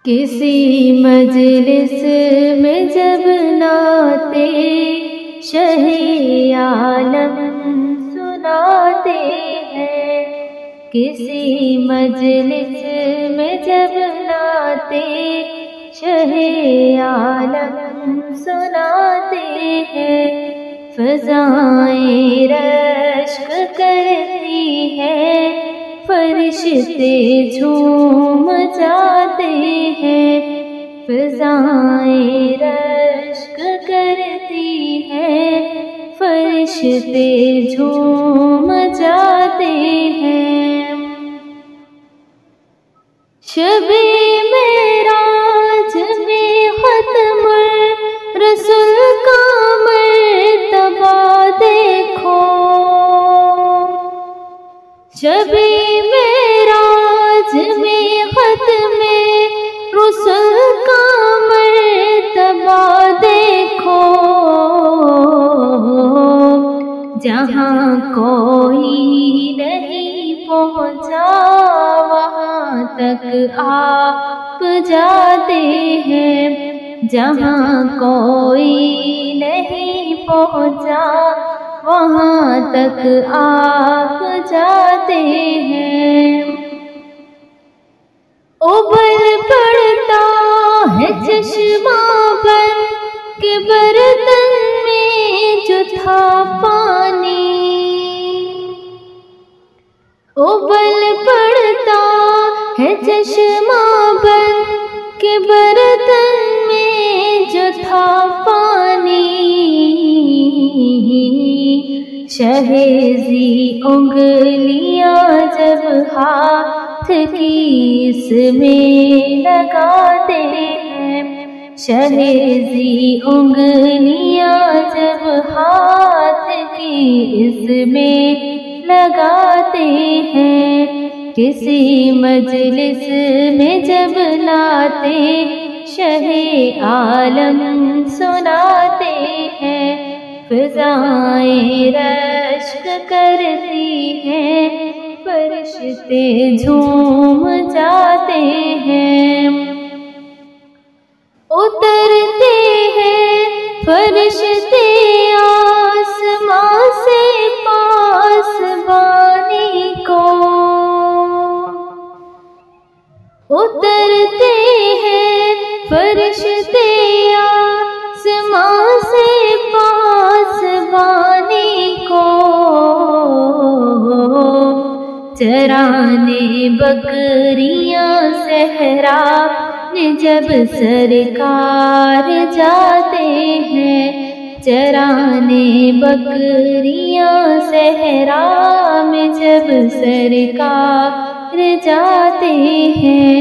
کسی مجلس میں جب نعتِ شہ عالم سناتے ہیں، کسی مجلس میں جب نعتِ شہ عالم سناتے ہیں، فضائیں رشک کرتی ہیں، فرشتے جھوم جاتے ہیں، فضائیں رشک کرتی ہیں، فرشتے جھوم جاتے ہیں۔ شب معراج میں ختم رسول کا مرتبہ دیکھو، شب معراج میں ختم رسول کا مرتبہ دیکھو، جہاں کوئی نہیں پہنچا وہاں تک آپ جاتے ہیں، جہاں کوئی نہیں پہنچا وہاں تک آپ جاتے ہیں۔ ابل پڑتا ہے چشمہ بن کے برتن میں جو تھا پانی، ابل پڑتا ہے چشمہ بن کے برتن میں جو تھا پانی، شہزی انگلیاں جب ہاتھ کی اس میں لگاتے ہیں، شہزی انگلیاں جب ہاتھ کی اس میں لگاتے ہیں، کسی مجلس میں جب نعتِ شہ عالم سناتے ہیں، فضائیں رشک کرتی ہیں، فرشتے جھوم جاتے ہیں، اترتے ہیں فرشتے آسمان سے پاسبانی کو، اترتے ہیں فرشتے آسمان سے پاسبانی کو، چرانے بکریاں صحرا میں جب سرکار جاتے ہیں، چرانے بکریاں صحرا میں جب سرکار جاتے ہیں،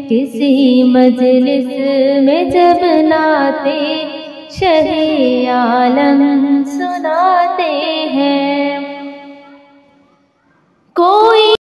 کسی مجلس میں جب نعتِ شہ عالم سنا